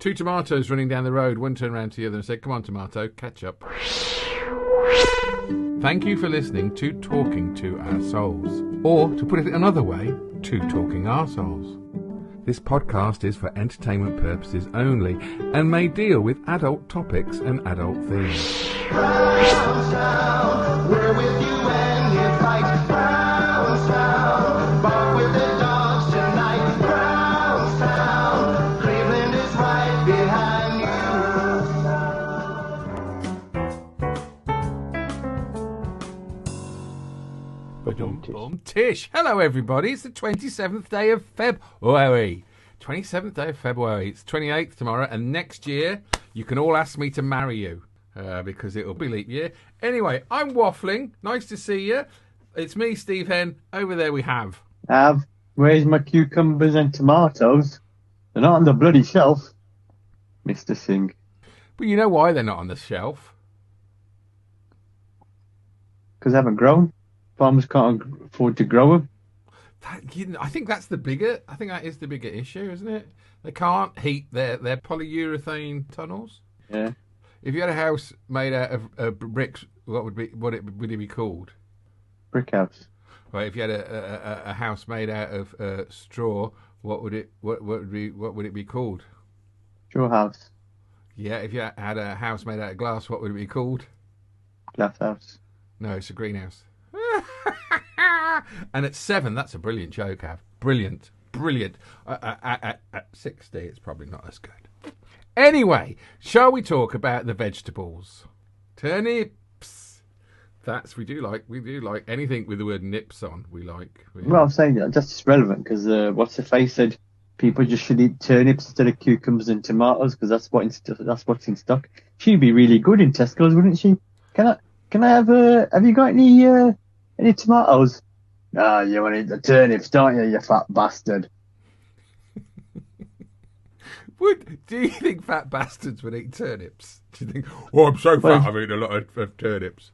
Two tomatoes running down the road. One turned around to the other and said, "Come on, tomato, catch up." Thank you for listening to Talking to Our Souls. Or, to put it another way, to Talking Our Souls. This podcast is for entertainment purposes only and may deal with adult topics and adult themes. Brownstown, we're with you when you fight. Brownstown, bark with the dogs tonight. Brownstown, Cleveland is right behind Boom, Tish. Hello, everybody. It's the 27th day of February. 27th day of February. It's 28th tomorrow, and next year you can all ask me to marry you because it'll be leap year. Anyway, I'm waffling. Nice to see you. It's me, Steve Hen. Over there we have. Where's my cucumbers and tomatoes? They're not on the bloody shelf, Mr. Singh. But you know why they're not on the shelf? Because they haven't grown. Farmers can't afford to grow them. I think that is the bigger issue, isn't it? They can't heat their polyurethane tunnels. Yeah. If you had a house made out of bricks, what would it be called? Brick house. Right. If you had a house made out of straw, what would it be called? Straw house. Yeah. If you had a house made out of glass, what would it be called? Glass house. No, it's a greenhouse. And at 7, that's a brilliant joke, Av. Brilliant. At 60, it's probably not as good. Anyway, shall we talk about the vegetables? Turnips. We do like anything with the word nips on. We like. Well, I'm saying that's just relevant because what's the face said people just should eat turnips instead of cucumbers and tomatoes because that's what's in stock. She'd be really good in Tesco's, wouldn't she? Can I have you got any tomatoes? Ah, you want to eat the turnips, don't you fat bastard? Do you think fat bastards would eat turnips? Do you think, oh, I'm so fat, I've eaten a lot of turnips?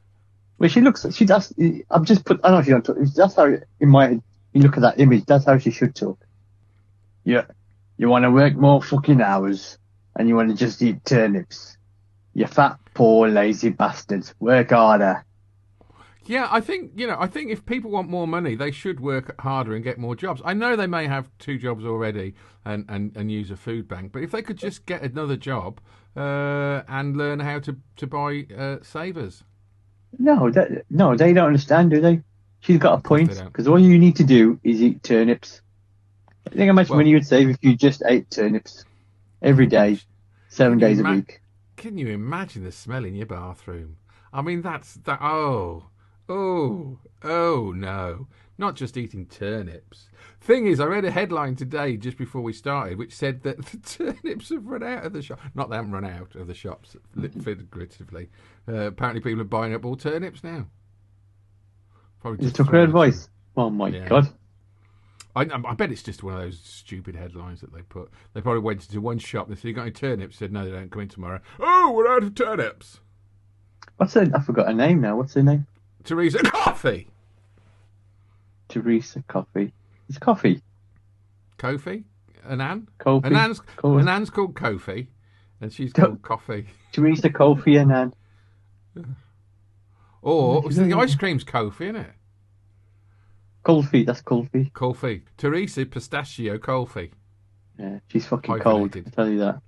Well, I don't know if you don't talk, that's how, in my head, you look at that image, that's how she should talk. Yeah, you want to work more fucking hours, and you want to just eat turnips. You fat, poor, lazy bastards. Work harder. Yeah, I think if people want more money, they should work harder and get more jobs. I know they may have 2 jobs already and use a food bank, but if they could just get another job and learn how to buy savers. No, they don't understand, do they? She's got a point, because all you need to do is eat turnips. I think how much money you would save if you just ate turnips every day, 7 days a week. Can you imagine the smell in your bathroom? I mean, Oh no, not just eating turnips. Thing is, I read a headline today just before we started which said that the turnips have run out of the shop. Not they haven't run out of the shops, figuratively. Apparently people are buying up all turnips now. Probably just took her advice. Oh my God. I bet it's just one of those stupid headlines that they put. They probably went into one shop and said, "You got any turnips?" Said, "No, they don't come in tomorrow." "Oh, we're out of turnips." I forgot her name now. What's her name? Therese Coffey. Therese Coffey. It's Coffey. Kofi? Annan? Kofi. Annan's called Kofi, and she's called Coffee. Teresa Coffey Annan. Or the ice cream's Kofi, isn't it? Kulfi, that's Kulfi. Kulfi. Teresa Pistachio Kulfi. Yeah, she's fucking cold, I'll tell you that.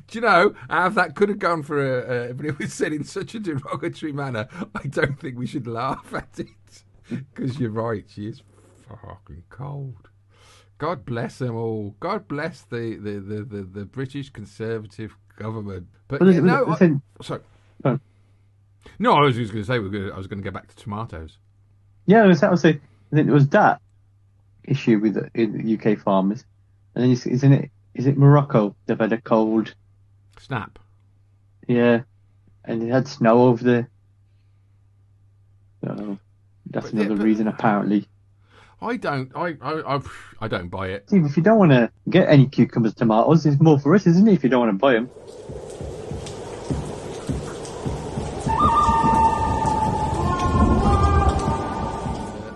Do you know, that could have gone for but it was said in such a derogatory manner, I don't think we should laugh at it. Because you're right, she is fucking cold. God bless them all. God bless the British Conservative government. But sorry. No, I was just going to say I was going to go back to tomatoes. Yeah, I think it was that issue with the UK farmers, and then is it Morocco? They've had a cold snap. Yeah, and it had snow over there. So that's another reason, apparently. I don't buy it. See, if you don't want to get any cucumbers, tomatoes, there's more for us, isn't it? If you don't want to buy them.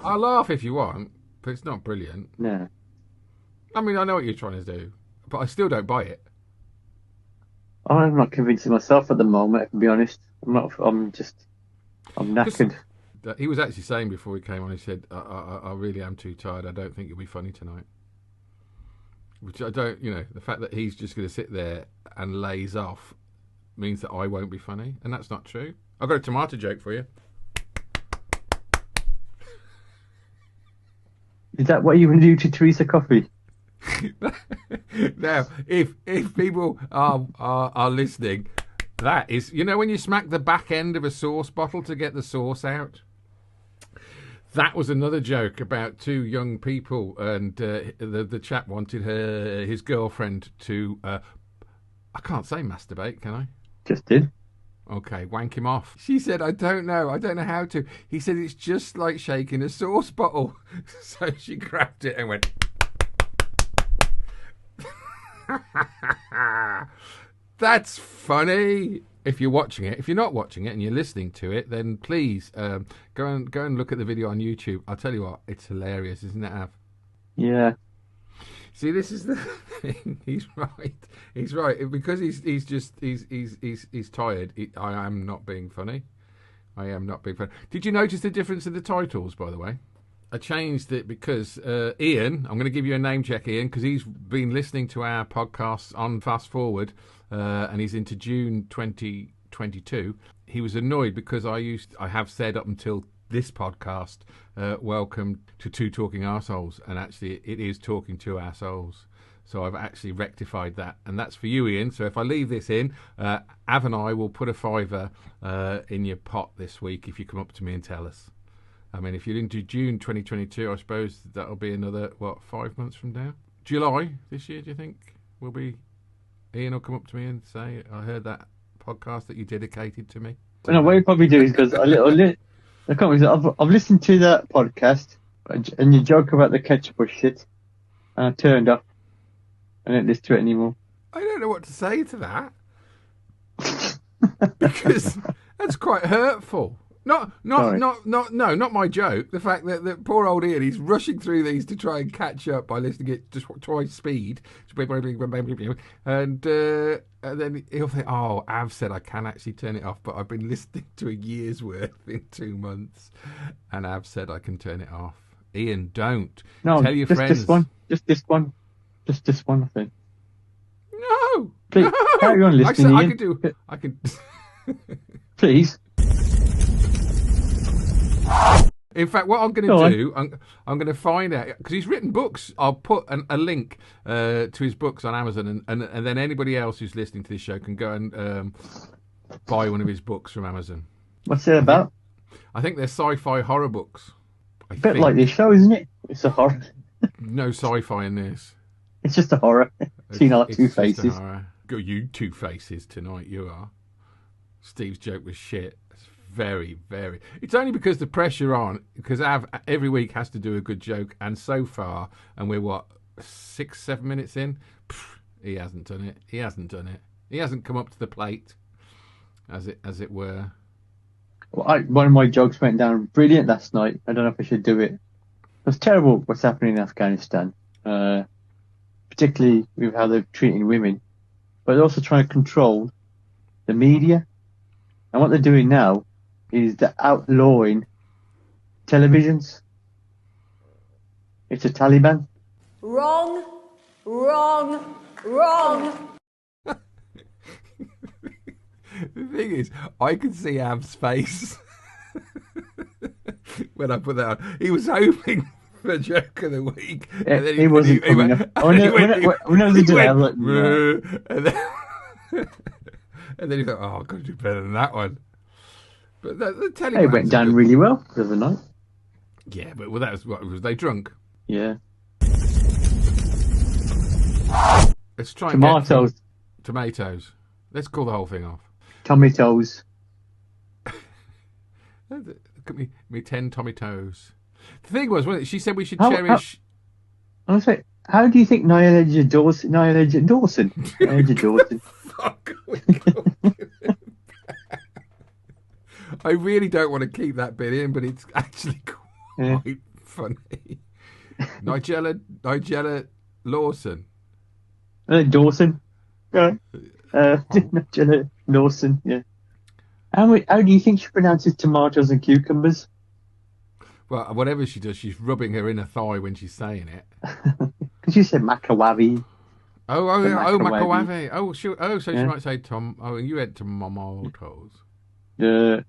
I'll laugh if you want, but it's not brilliant. No. I mean, I know what you're trying to do, but I still don't buy it. I'm not convincing myself at the moment, I can be honest. I'm knackered. He was actually saying before he came on, he said, I really am too tired. I don't think you'll be funny tonight. Which I don't, the fact that he's just going to sit there and laze off means that I won't be funny. And that's not true. I've got a tomato joke for you. Is that what you would do to Therese Coffey? Now, if people are listening, that is, when you smack the back end of a sauce bottle to get the sauce out. That was another joke about two young people, and the chap wanted his girlfriend to. I can't say masturbate, can I? Just did. Okay, wank him off. She said, I don't know how to. He said, it's just like shaking a sauce bottle. So she grabbed it and went. That's funny. If you're watching it, if you're not watching it and you're listening to it, then please go and look at the video on YouTube. I'll tell you what, it's hilarious, isn't it, Av? Yeah. See, this is the thing. He's right. He's right because he's tired. I am not being funny. I am not being funny. Did you notice the difference in the titles, by the way? I changed it because Ian, I'm going to give you a name check, Ian, because he's been listening to our podcasts on Fast Forward, and he's into June 2022. He was annoyed because I have said up until this podcast, welcome to Two Talking Arseholes, and actually it is talking to arseholes. So I've actually rectified that, and that's for you, Ian. So if I leave this in, Av and I will put a fiver in your pot this week if you come up to me and tell us. I mean, if you're into June 2022, I suppose that'll be another, 5 months from now? July this year, do you think? Ian will come up to me and say, I heard that podcast that you dedicated to me. No, what you probably do is because I've listened to that podcast, and you joke about the ketchup or shit, and I turned off. I don't listen to it anymore. I don't know what to say to that. Because that's quite hurtful. Not my joke. The fact that poor old Ian, he's rushing through these to try and catch up by listening it just twice speed, and then he'll think, "Oh, Av said I can actually turn it off, but I've been listening to a year's worth in 2 months, and Av said I can turn it off." Ian, don't tell your friends. Just this one, I think. No, please, no. Carry on listening. I can. Please. In fact, what I'm going to do, I'm going to find out, because he's written books. I'll put a link to his books on Amazon, and then anybody else who's listening to this show can go and buy one of his books from Amazon. What's it about? I think they're sci-fi horror books. A bit like this show, isn't it? It's a horror. No sci-fi in this. It's just a horror. Seen our two faces. Got you two faces tonight, you are. Steve's joke was shit. Very, very. It's only because the pressure on, because Av every week has to do a good joke, and so far, and we're 6-7 minutes in, he hasn't done it. He hasn't come up to the plate, as it were. Well, one of my jokes went down brilliant last night. I don't know if I should do it. It's terrible what's happening in Afghanistan, particularly with how they're treating women, but they're also trying to control the media, and what they're doing now is they're outlawing televisions. It's a Taliban. Wrong. The thing is, I could see Av's face when I put that on. He was hoping for a joke of the week. And then he wasn't coming up. When I was into that, I was like, no. And then he thought, oh, I've got to do better than that one. But the Taliban. It went down really well the other night. Yeah, but that was what? Was they drunk? Yeah. Let's try and tomatoes. Tomatoes. Let's call the whole thing off. Tomatoes. Look at me 10 tomatoes. The thing was, wasn't it? She said we should cherish. I was like, how do you think Nyla Dawson? Fuck. I really don't want to keep that bit in, but it's actually quite funny. Nigella Lawson. Dawson. Yeah. Nigella Lawson. Yeah. How do you think she pronounces tomatoes and cucumbers? Well, whatever she does, she's rubbing her inner thigh when she's saying it. Because you said macawabi. Macawavi. Oh, so Yeah. she might say Tom. Oh, you had tomatoes. The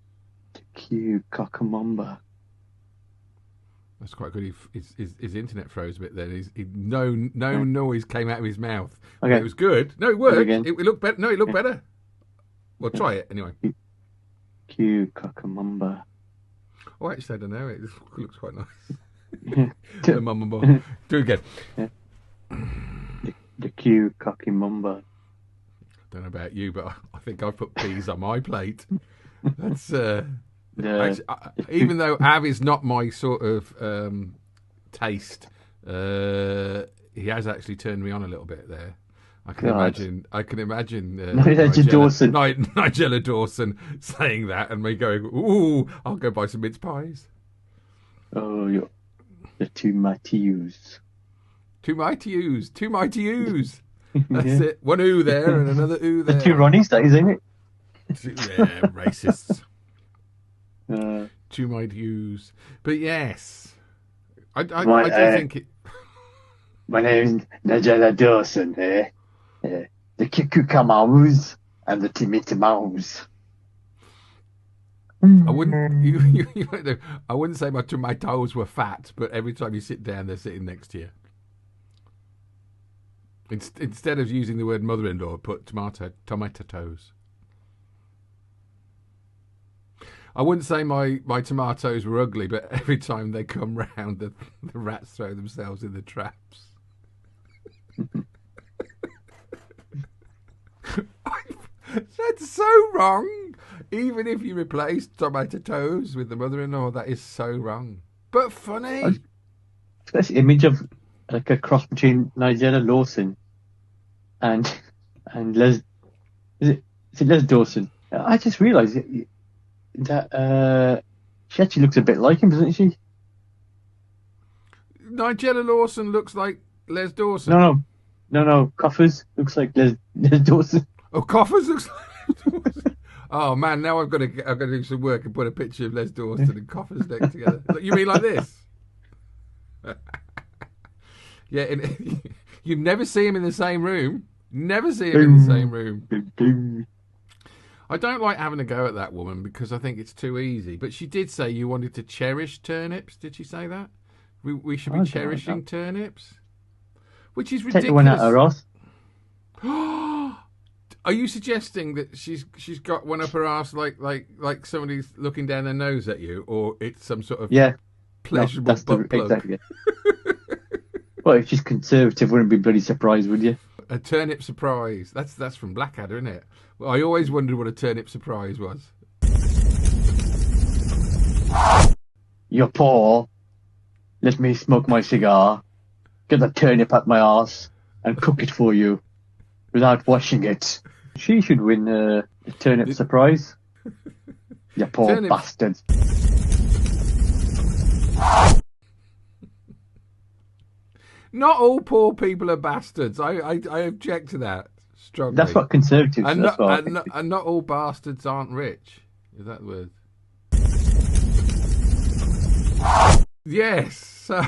cucumber. That's quite good. His internet froze a bit then. No noise came out of his mouth. Okay. It was good. No, it worked. again. It looked better. No, it looked better. Well, try it anyway. Cucumber. Oh, actually, I don't know. It looks quite nice. Yeah. The mum. Do it again. The cucumber. Don't know about you, but I think I've put peas on my plate. That's actually, even though Av is not my sort of taste, he has actually turned me on a little bit there. I can imagine. Nigella Dawson saying that, and me going, "Ooh, I'll go buy some mince pies." Oh, the two mighty use. Too mighty use. That's it. One ooh there and another ooh there. The two Ronnies, that is, isn't it? Yeah, racists. Too mighty use. But yes, I do think it. My name's Nigella Dawson. The cucumbers and the tomatoes. I wouldn't. I wouldn't say my tomatoes were fat, but every time you sit down, they're sitting next to you. Instead of using the word mother-in-law, put tomato toes. I wouldn't say my tomatoes were ugly, but every time they come round, the rats throw themselves in the traps. That's so wrong. Even if you replace tomato toes with the mother-in-law, that is so wrong. But funny. This image of like a cross between Nigella Lawson and Les. Is it Les Dawson? I just realised that she actually looks a bit like him, doesn't she? Nigella Lawson looks like Les Dawson. No. Coffers looks like Les Dawson. Oh, Coffers looks like Les Dawson. Oh man, now I've got to do some work and put a picture of Les Dawson and Coffers next together. You mean like this? Yeah, you never see him in the same room. Never see him in the same room. I don't like having a go at that woman because I think it's too easy. But she did say you wanted to cherish turnips. Did she say that? We should be cherishing turnips? Which is ridiculous. Take the one out of her ass. Are you suggesting that she's got one up her ass like somebody's looking down their nose at you, or it's some sort of pleasurable butt plug? Exactly. Well, if she's conservative, wouldn't be bloody surprised, would you? A turnip surprise. That's from Blackadder, isn't it? Well, I always wondered what a turnip surprise was. You're poor. Let me smoke my cigar, get the turnip up my arse, and cook it for you without washing it. She should win the turnip surprise. You poor bastard. Not all poor people are bastards. I object to that strongly. That's what conservatives and that's not all bastards aren't rich. Is that the word? Yes. So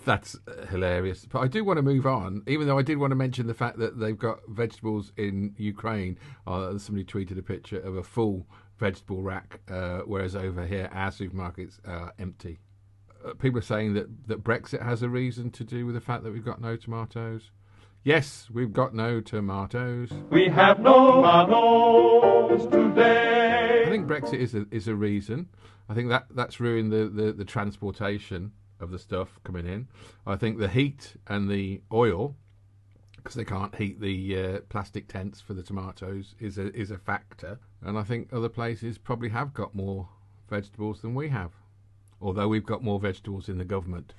that's hilarious. But I do want to move on, even though I did want to mention the fact that they've got vegetables in Ukraine. Somebody tweeted a picture of a full vegetable rack, whereas over here our supermarkets are empty. People are saying that Brexit has a reason to do with the fact that we've got no tomatoes. Yes, we've got no tomatoes. We have no tomatoes today. I think Brexit is a reason. I think that's ruined the transportation of the stuff coming in. I think the heat and the oil, because they can't heat the plastic tents for the tomatoes, is a factor. And I think other places probably have got more vegetables than we have. Although we've got more vegetables in the government.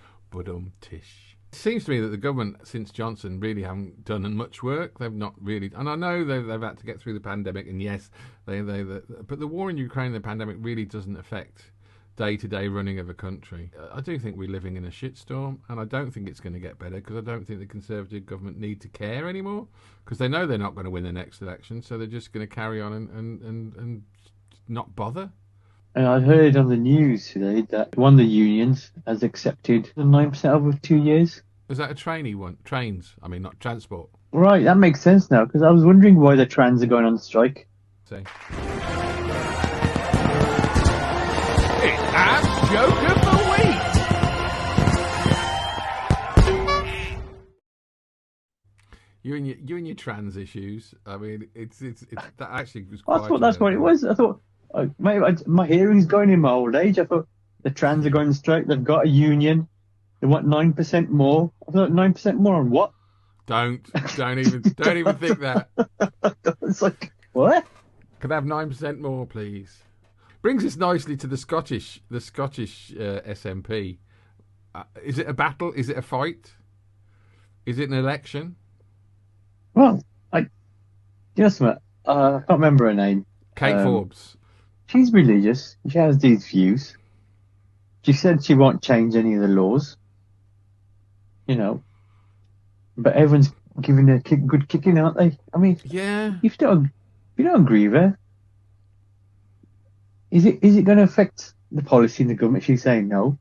Tish. It seems to me that the government, since Johnson, really haven't done much work. They've not really, and I know they've had to get through the pandemic. And yes, but the war in Ukraine and the pandemic really doesn't affect day-to-day running of a country. I do think we're living in a shitstorm, and I don't think it's going to get better because I don't think the Conservative government need to care anymore because they know they're not going to win the next election, so they're just going to carry on and not bother. And I heard on the news today that one of the unions has accepted the 9% over 2 years. Is that a trainee one? Trains, I mean, not transport. Right, that makes sense now, because I was wondering why the trans are going on strike. See. It's our joke of the week. You and your trans issues. I mean, it's that actually was quite. I thought that's what it was. I thought my hearing's going in my old age. I thought the trans are going on strike. They've got a union. They want 9% more. I thought 9% more on what? Don't even think that. It's like, what? Could I have 9% more, please? Brings us nicely to the Scottish SNP. Is it a battle? Is it a fight? Is it an election? Well, you know something? I can't remember her name. Kate Forbes. She's religious. She has these views. She said she won't change any of the laws. You know. But everyone's giving her a good kicking, aren't they? I mean, yeah. If you don't agree with her, is it going to affect the policy in the government? She's saying no.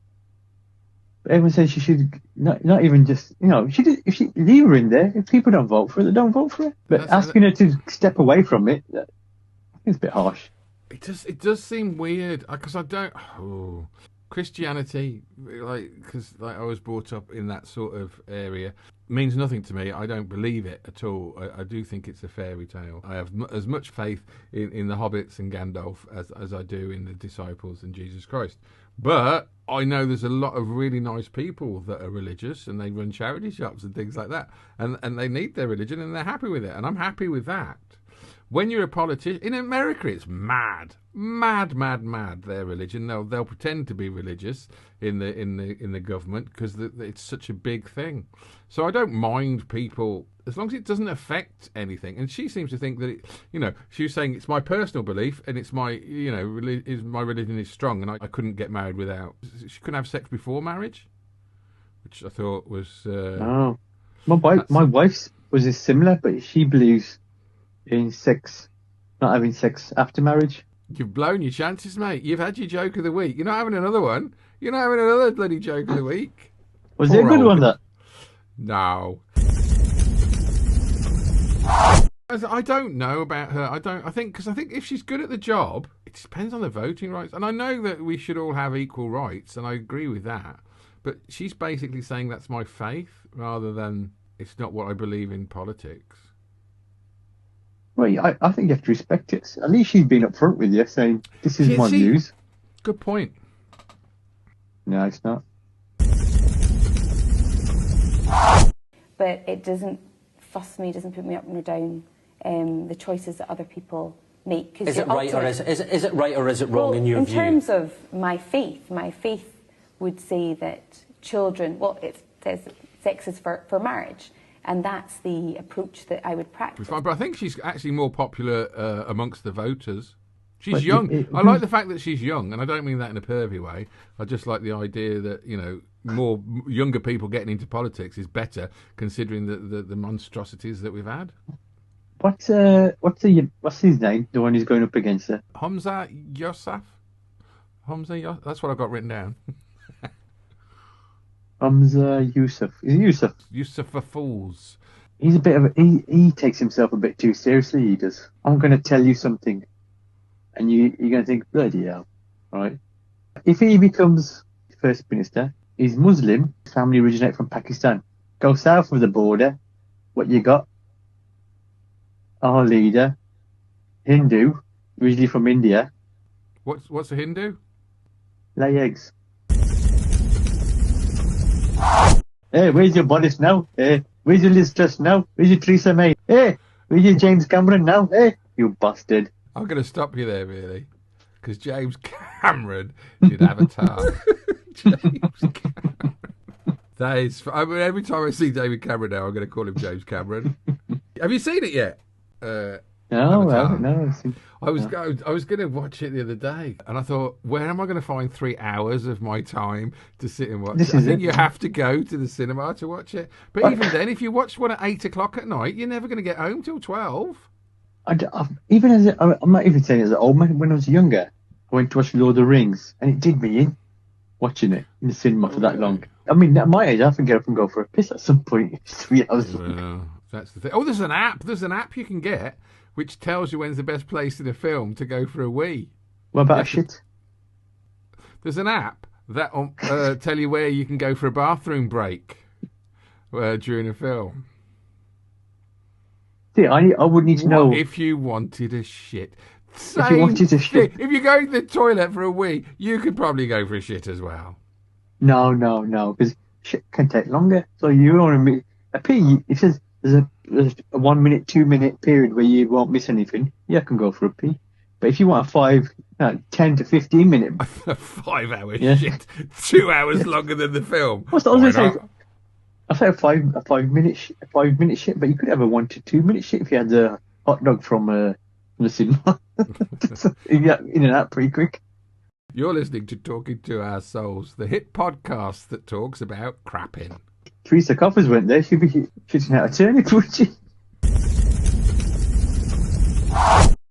But everyone says she should not even just, you know, if she leave her in there. If people don't vote for her, they don't vote for her. But asking her to step away from it, it's a bit harsh. It does seem weird because I don't. Oh, Christianity, because I was brought up in that sort of area, means nothing to me. I don't believe it at all. I do think it's a fairy tale. I have as much faith in the hobbits and Gandalf as I do in the disciples and Jesus Christ. But I know there's a lot of really nice people that are religious and they run charity shops and things like that. And they need their religion and they're happy with it. And I'm happy with that. When you're a politician, in America, it's mad, their religion. They'll pretend to be religious in the government because it's such a big thing. So I don't mind people as long as it doesn't affect anything. And she seems to think that she was saying it's my personal belief and it's my my religion is strong and I couldn't get married without. She couldn't have sex before marriage, which I thought was. Oh, my wife's was similar, but she believes in sex, not having sex after marriage. You've blown your chances, mate. You've had your joke of the week. You're not having another one. You're not having another bloody joke of the week. Was it a good one, that? No. I don't know about her. I think if she's good at the job, it depends on the voting rights. And I know that we should all have equal rights, and I agree with that. But she's basically saying that's my faith rather than it's not what I believe in politics. Well, I think you have to respect it. At least she's been upfront with you, saying, this is my views. Good point. No, it's not. But it doesn't fuss me, doesn't put me up nor down, the choices that other people make. Is it right or is it right or is it wrong in your view? In terms of my faith would say that children, it says sex is for marriage. And that's the approach that I would practice. But I think she's actually more popular amongst the voters. She's young. I like the fact that she's young, and I don't mean that in a pervy way. I just like the idea that, more younger people getting into politics is better, considering the monstrosities that we've had. What's his name? The one who's going up against her? Hamza Yousaf. That's what I've got written down. Hamza Yousaf. Is it Yousaf? Yousaf for fools. He's a bit of he takes himself a bit too seriously, he does. I'm going to tell you something, and you're going to think, bloody hell, right? If he becomes First Minister, he's Muslim, his family originate from Pakistan. Go south of the border, what you got? Our leader, Hindu, originally from India. What's a Hindu? Lay eggs. Hey, where's your Boris now? Hey, where's your Liz Truss now? Where's your Theresa May? Hey, where's your James Cameron now? Hey, you bastard. I'm going to stop you there, really, because James Cameron did Avatar. James Cameron. That is... every time I see David Cameron now, I'm going to call him James Cameron. Have you seen it yet? No, No, Avatar. no. I was going to watch it the other day, and I thought, where am I going to find 3 hours of my time to sit and watch it? I think you have to go to the cinema to watch it. But even then, if you watch one at 8 o'clock at night, you're never going to get home till 12. I'm not even saying as an old man. When I was younger, I went to watch Lord of the Rings, and it did me in watching it in the cinema for that long. I mean, at my age, I have to get up and go for a piss at some point. It's 3 hours long. Well, that's the thing. Oh, there's an app. There's an app you can get which tells you when's the best place in a film to go for a wee. What about a shit? There's an app that tell you where you can go for a bathroom break during a film. See, I would need to know. If you wanted a shit. If you wanted a shit. If you go to the toilet for a wee, you could probably go for a shit as well. No, because shit can take longer. So you want to a pee. It says there's a 1 minute, 2 minute period where you won't miss anything. Yeah, I can go for a pee. But if you want a 10 to 15 minute, a 5 hour shit, 2 hours longer than the film. What's I was going to say? I say a 5 minute shit, but you could have a 1 to 2 minute shit if you had a hot dog from the cinema. You get in and out pretty quick. You're listening to Talking to Our Souls, the hit podcast that talks about crapping. Therese Coffey went there. She'd be shitting out a turnip, would she?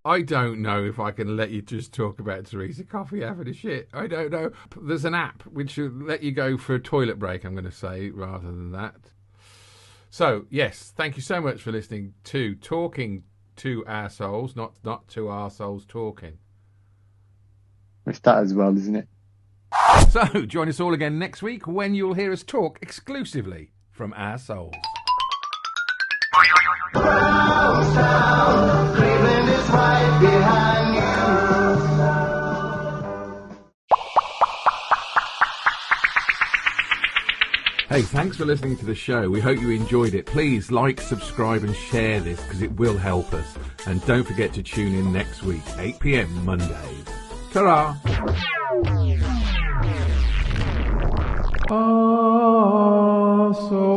I don't know if I can let you just talk about Therese Coffey having a shit. I don't know. There's an app which will let you go for a toilet break, I'm going to say, rather than that. So, yes, thank you so much for listening to Talking to Our Souls, not to Our Souls Talking. It's that as well, isn't it? So, join us all again next week when you'll hear us talk exclusively from our souls. Cleveland is right behind you. Hey, thanks for listening to the show. We hope you enjoyed it. Please like, subscribe and share this because it will help us. And don't forget to tune in next week, 8 p.m. Mondays. Ta-ra! So